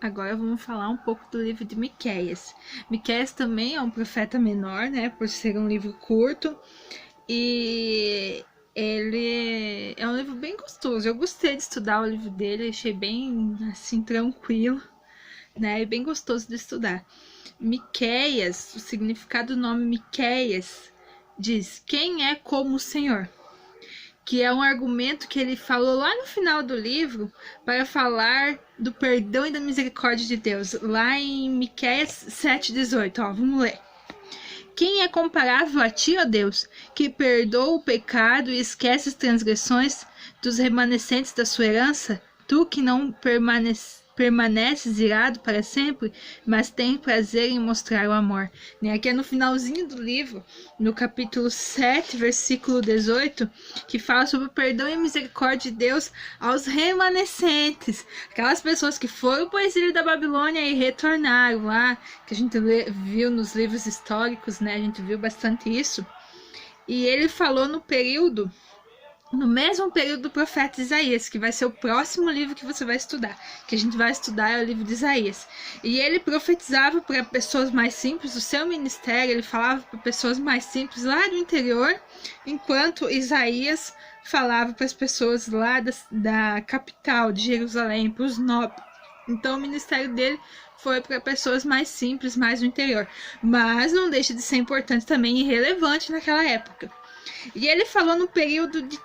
Agora vamos falar um pouco do livro de Miqueias. Miqueias também é um profeta menor, né, por ser um livro curto, e ele é um livro bem gostoso. Eu gostei de estudar o livro dele, achei bem assim tranquilo, né, e bem gostoso de estudar. Miqueias, o significado do nome Miqueias diz: quem é como o Senhor? Que é um argumento que ele falou lá no final do livro para falar do perdão e da misericórdia de Deus, lá em Miqueias 7,18. Ó, vamos ler. Quem é comparável a ti, ó Deus, que perdoa o pecado e esquece as transgressões dos remanescentes da sua herança? Tu que não permaneces irado para sempre, mas tem prazer em mostrar o amor. Aqui é no finalzinho do livro, no capítulo 7, versículo 18, que fala sobre o perdão e a misericórdia de Deus aos remanescentes, aquelas pessoas que foram para o exílio da Babilônia e retornaram lá, que a gente viu nos livros históricos, né? A gente viu bastante isso. E ele falou no mesmo período do profeta Isaías, que vai ser o próximo livro que você vai estudar, que a gente vai estudar é o livro de Isaías. E ele profetizava para pessoas mais simples, o seu ministério, ele falava para pessoas mais simples lá do interior, enquanto Isaías falava para as pessoas lá da capital de Jerusalém, para os nobres. Então o ministério dele foi para pessoas mais simples, mais do interior. Mas não deixa de ser importante também e relevante naquela época. E ele falou no período de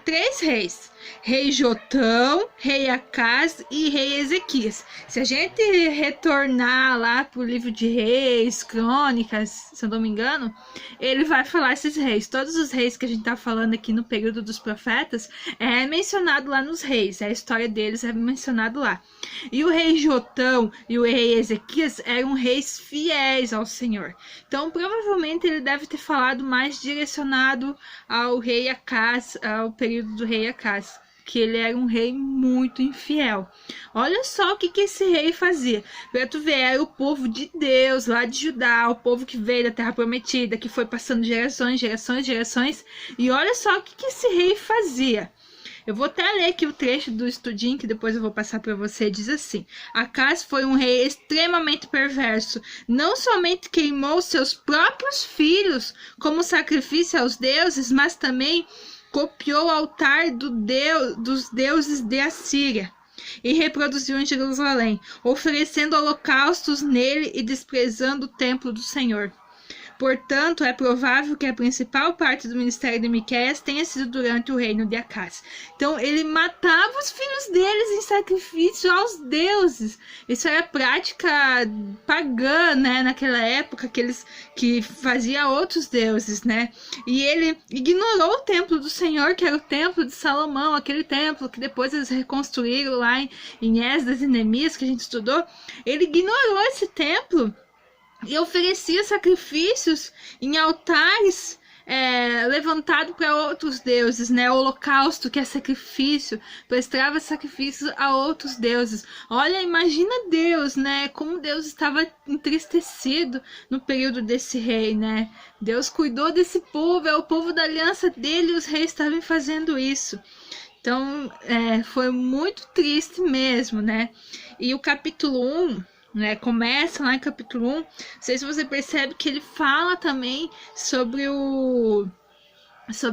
3 reis: rei Jotão, rei Acaz e rei Ezequias. Se a gente retornar lá para o livro de Reis, Crônicas, se eu não me engano, ele vai falar esses reis. Todos os reis que a gente está falando aqui no período dos profetas é mencionado lá nos reis. A história deles é mencionado lá. E o rei Jotão e o rei Ezequias eram reis fiéis ao Senhor. Então, provavelmente, ele deve ter falado mais direcionado ao rei Acaz, ao período do rei Acaz, que ele era um rei muito infiel. Olha só o que esse rei fazia. Pra tu ver, era o povo de Deus, lá de Judá, o povo que veio da Terra Prometida, que foi passando gerações, e olha só o que esse rei fazia. Eu vou até ler aqui o trecho do estudinho, que depois eu vou passar para você. Diz assim: Acaz foi um rei extremamente perverso. Não somente queimou seus próprios filhos como sacrifício aos deuses, mas também copiou o altar dos deuses de Assíria e reproduziu em Jerusalém, oferecendo holocaustos nele e desprezando o templo do Senhor. Portanto, é provável que a principal parte do ministério de Miqueias tenha sido durante o reino de Acaz. Então, ele matava os filhos deles em sacrifício aos deuses. Isso era prática pagã, né? Naquela época, que fazia outros deuses, né? E ele ignorou o templo do Senhor, que era o templo de Salomão, aquele templo que depois eles reconstruíram lá em Esdras e Neemias, que a gente estudou. Ele ignorou esse templo e oferecia sacrifícios em altares levantado para outros deuses, né? O holocausto, que é sacrifício, prestava sacrifícios a outros deuses. Olha, imagina Deus, né? Como Deus estava entristecido no período desse rei, né? Deus cuidou desse povo, é o povo da aliança dele, e os reis estavam fazendo isso. Então, foi muito triste mesmo, né? E o capítulo 1... começa lá em capítulo 1. Não sei se você percebe que ele fala também sobre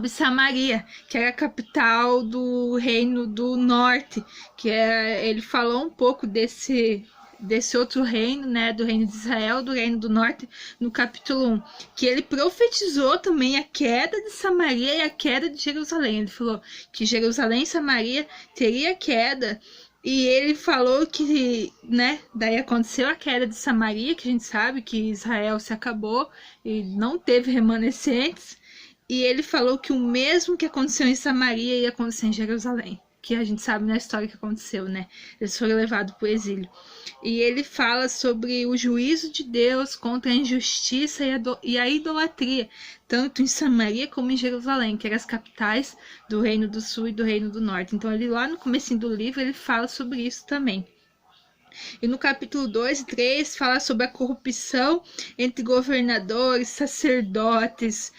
Samaria, que era a capital do reino do norte, ele falou um pouco desse outro reino, né, do reino de Israel, do reino do norte, no capítulo 1, que ele profetizou também a queda de Samaria e a queda de Jerusalém. Ele falou que Jerusalém e Samaria teria queda. E ele falou que, né, daí aconteceu a queda de Samaria, que a gente sabe que Israel se acabou e não teve remanescentes. E ele falou que o mesmo que aconteceu em Samaria ia acontecer em Jerusalém, que a gente sabe na história que aconteceu, né? Eles foram levados para o exílio. E ele fala sobre o juízo de Deus contra a injustiça e a idolatria, tanto em Samaria como em Jerusalém, que eram as capitais do Reino do Sul e do Reino do Norte. Então, ele lá no comecinho do livro, ele fala sobre isso também. E no capítulo 2 e 3 fala sobre a corrupção entre governadores, sacerdotes,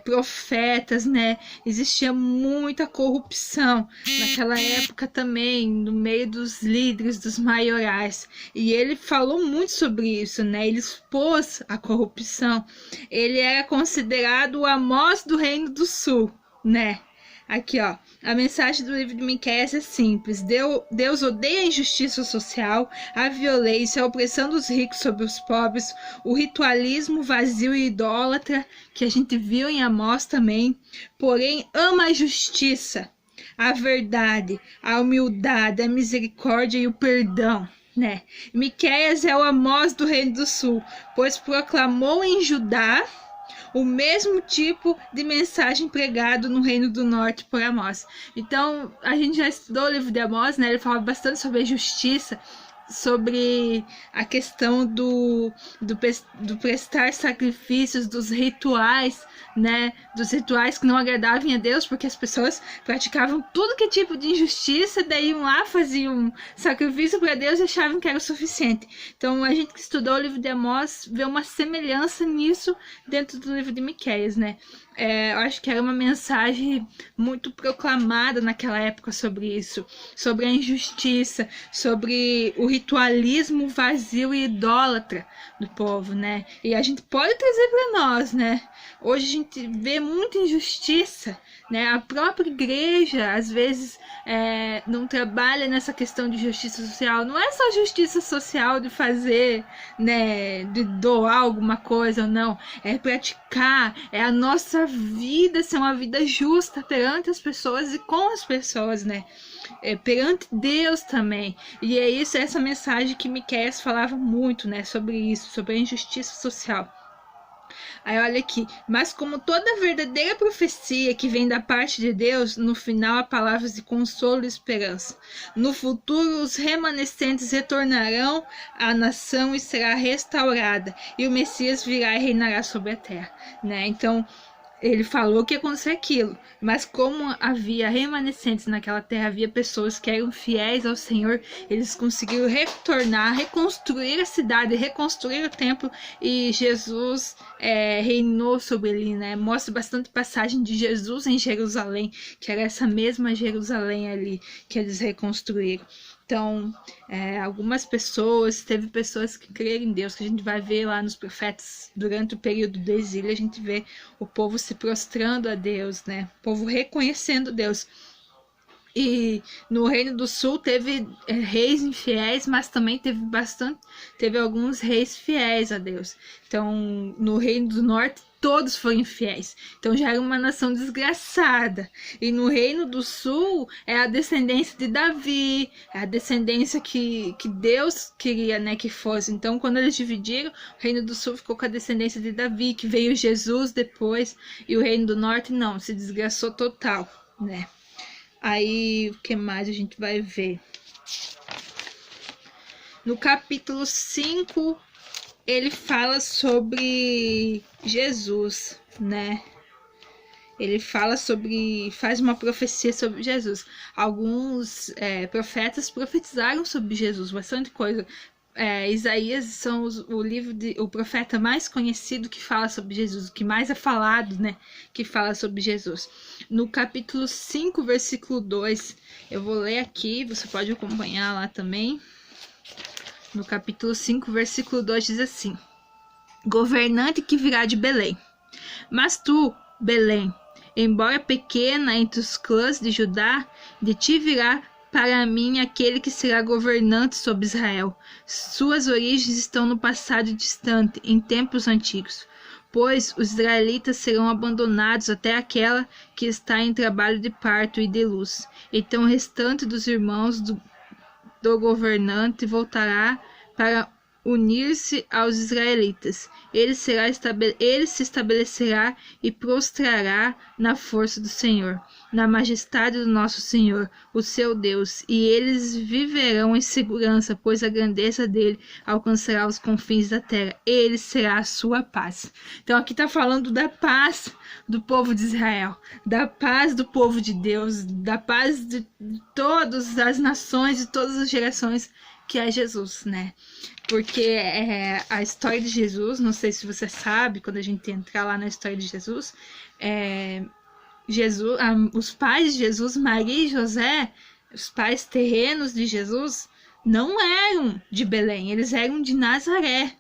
profetas, né? Existia muita corrupção naquela época também, no meio dos líderes, dos maiorais. E ele falou muito sobre isso, né? Ele expôs a corrupção. Ele era considerado o Amós do Reino do Sul, né? Aqui, ó, a mensagem do livro de Miqueias é simples. Deus odeia a injustiça social, a violência, a opressão dos ricos sobre os pobres, o ritualismo vazio e idólatra, que a gente viu em Amós também, porém ama a justiça, a verdade, a humildade, a misericórdia e o perdão, né? Miqueias é o Amós do Reino do Sul, pois proclamou em Judá o mesmo tipo de mensagem pregado no Reino do Norte por Amós. Então, a gente já estudou o livro de Amós, né? Ele fala bastante sobre a justiça, sobre a questão do prestar sacrifícios, dos rituais, né? Dos rituais que não agradavam a Deus, porque as pessoas praticavam tudo que tipo de injustiça, daí iam lá, faziam sacrifício para Deus e achavam que era o suficiente. Então, a gente que estudou o livro de Amós vê uma semelhança nisso dentro do livro de Miqueias, né? Eu acho que era uma mensagem muito proclamada naquela época sobre isso, sobre a injustiça, sobre o ritualismo vazio e idólatra do povo, né? E a gente pode trazer para nós, né? Hoje a gente vê muita injustiça, né? A própria igreja, às vezes, não trabalha nessa questão de justiça social. Não é só justiça social de fazer, né? De doar alguma coisa ou não. É praticar, é a nossa vida ser uma vida justa perante as pessoas e com as pessoas, né? Perante Deus também. E é isso, essa mensagem que Miqueias falava muito, né? Sobre isso, sobre a injustiça social. Aí olha aqui, mas como toda verdadeira profecia que vem da parte de Deus, no final há palavras de consolo e esperança. No futuro os remanescentes retornarão à nação e será restaurada, e o Messias virá e reinará sobre a terra, né? Então, ele falou que ia acontecer aquilo, mas como havia remanescentes naquela terra, havia pessoas que eram fiéis ao Senhor, eles conseguiram retornar, reconstruir a cidade, reconstruir o templo, e Jesus reinou sobre ele, né? Mostra bastante passagem de Jesus em Jerusalém, que era essa mesma Jerusalém ali que eles reconstruíram. Então, algumas pessoas, teve pessoas que creram em Deus, que a gente vai ver lá nos profetas, durante o período do exílio, a gente vê o povo se prostrando a Deus, né? O povo reconhecendo Deus. E no Reino do Sul teve reis infiéis, mas também teve alguns reis fiéis a Deus. Então, no Reino do Norte, todos foram infiéis. Então já era uma nação desgraçada. E no Reino do Sul é a descendência de Davi, é a descendência que Deus queria, né, que fosse. Então, quando eles dividiram, o Reino do Sul ficou com a descendência de Davi, que veio Jesus depois, e o Reino do Norte não, se desgraçou total, né? Aí, o que mais a gente vai ver? No capítulo 5, ele fala sobre Jesus, né? Ele faz uma profecia sobre Jesus. Alguns profetas profetizaram sobre Jesus, bastante coisa. Isaías são o profeta mais conhecido que fala sobre Jesus, o que mais é falado, né, que fala sobre Jesus. No capítulo 5, versículo 2, eu vou ler aqui, você pode acompanhar lá também. No capítulo 5, versículo 2 diz assim: governante que virá de Belém. Mas tu, Belém, embora pequena entre os clãs de Judá, de ti virá para mim aquele que será governante sobre Israel. Suas origens estão no passado distante, em tempos antigos. Pois os israelitas serão abandonados até aquela que está em trabalho de parto e de luz. Então o restante dos irmãos do governante voltará para unir-se aos israelitas. Ele se estabelecerá e prostrará na força do Senhor, na majestade do nosso Senhor, o seu Deus, e eles viverão em segurança, pois a grandeza dele alcançará os confins da terra. Ele será a sua paz. Então aqui está falando da paz do povo de Israel, da paz do povo de Deus, da paz de todas as nações, de todas as gerações que é Jesus, né? Porque a história de Jesus, não sei se você sabe, quando a gente entrar lá na história de Jesus, os pais de Jesus, Maria e José, os pais terrenos de Jesus, não eram de Belém, eles eram de Nazaré.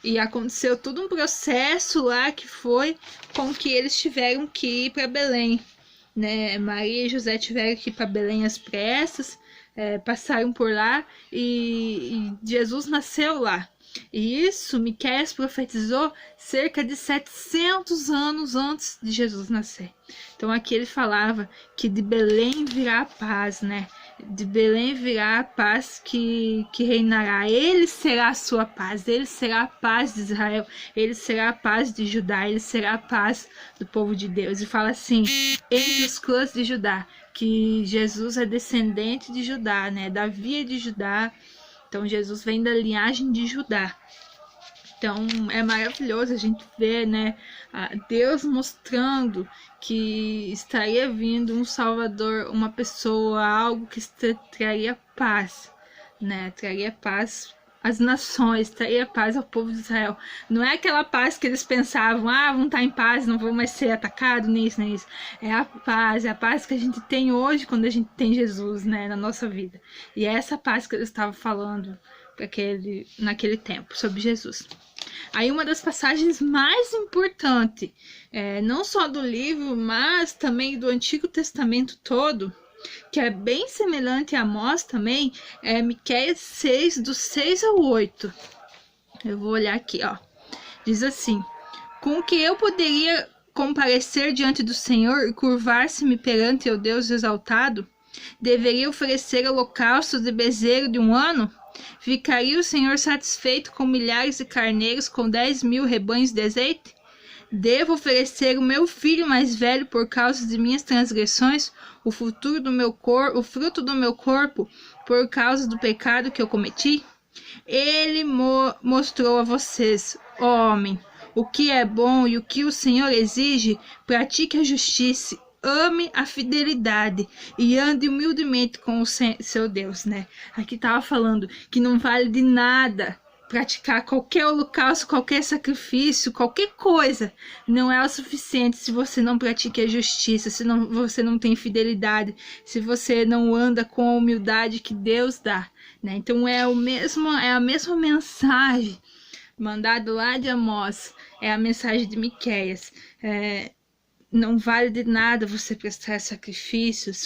E aconteceu todo um processo lá que foi com que eles tiveram que ir para Belém, né? Maria e José tiveram que ir para Belém às pressas, passaram por lá e Jesus nasceu lá. E isso Miqueias profetizou cerca de 700 anos antes de Jesus nascer. Então aqui ele falava que de Belém virá a paz, né? De Belém virá a paz que reinará. Ele será a sua paz, ele será a paz de Israel, ele será a paz de Judá, ele será a paz do povo de Deus. E fala assim, entre os clãs de Judá, que Jesus é descendente de Judá, né? Davi é de Judá. Então, Jesus vem da linhagem de Judá. Então, é maravilhoso a gente ver, né, Deus mostrando que estaria vindo um Salvador, uma pessoa, algo que traria paz, né? Traria paz às nações, traria paz ao povo de Israel. Não é aquela paz que eles pensavam, vão estar em paz, não vão mais ser atacados, nem isso, nem isso. É a paz que a gente tem hoje quando a gente tem Jesus, né, na nossa vida. E é essa paz que eles estavam falando naquele tempo, sobre Jesus. Aí uma das passagens mais importantes, não só do livro, mas também do Antigo Testamento todo, que é bem semelhante a Amós também, é Miqueias 6, do 6 ao 8. Eu vou olhar aqui, ó. Diz assim, com que eu poderia comparecer diante do Senhor e curvar-se-me perante o Deus exaltado? Deveria oferecer holocaustos de bezerro de um ano? Ficaria o Senhor satisfeito com milhares de carneiros, com 10.000 rebanhos de azeite? Devo oferecer o meu filho mais velho por causa de minhas transgressões, o fruto do meu corpo por causa do pecado que eu cometi? Ele mostrou a vocês, ó homem, o que é bom e o que o Senhor exige. Pratique a justiça, ame a fidelidade e ande humildemente com o seu Deus, né? Aqui estava falando que não vale de nada praticar qualquer holocausto, qualquer sacrifício, qualquer coisa, não é o suficiente se você não pratica a justiça, se você não tem fidelidade, se você não anda com a humildade que Deus dá, né? Então é a mesma mensagem mandada lá de Amós, é a mensagem de Miqueias. Não vale de nada você prestar sacrifícios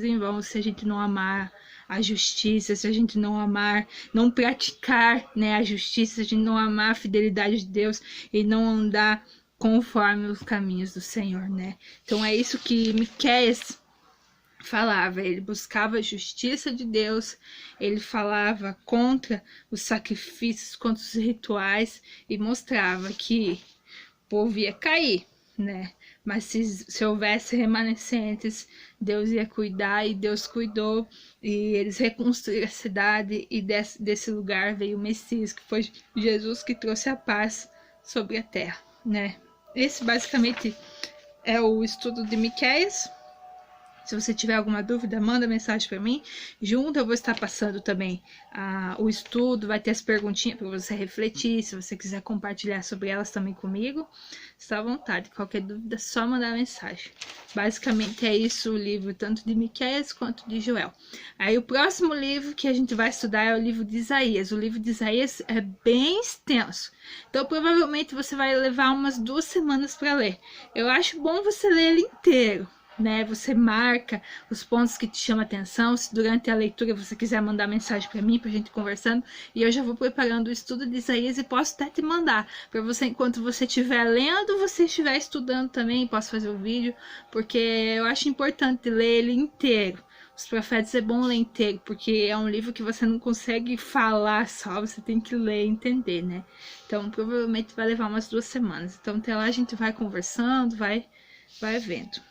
em vão, se a gente não amar a justiça, se a gente não amar, não praticar, né, a justiça, se a gente não amar a fidelidade de Deus e não andar conforme os caminhos do Senhor, né? Então é isso que Miqueias falava, ele buscava a justiça de Deus, ele falava contra os sacrifícios, contra os rituais e mostrava que o povo ia cair, né? Mas se houvesse remanescentes, Deus ia cuidar, e Deus cuidou, e eles reconstruíram a cidade, e desse lugar veio o Messias, que foi Jesus, que trouxe a paz sobre a terra, né? Esse basicamente é o estudo de Miqueias. Se você tiver alguma dúvida, manda mensagem para mim. Junto eu vou estar passando também o estudo, vai ter as perguntinhas para você refletir. Se você quiser compartilhar sobre elas também comigo, está à vontade. Qualquer dúvida, é só mandar mensagem. Basicamente é isso o livro, tanto de Miqueias quanto de Joel. Aí o próximo livro que a gente vai estudar é o livro de Isaías. O livro de Isaías é bem extenso, então provavelmente você vai levar umas 2 semanas para ler. Eu acho bom você ler ele inteiro, né? Você marca os pontos que te chamam a atenção. Se durante a leitura você quiser mandar mensagem para mim, pra gente conversando, e eu já vou preparando o estudo de Isaías e posso até te mandar para você, enquanto você estiver lendo, você estiver estudando também, posso fazer o vídeo, porque eu acho importante ler ele inteiro. Os Profetas é bom ler inteiro, porque é um livro que você não consegue falar só, você tem que ler e entender, né? Então provavelmente vai levar umas 2 semanas. Então até lá a gente vai conversando, vai vendo.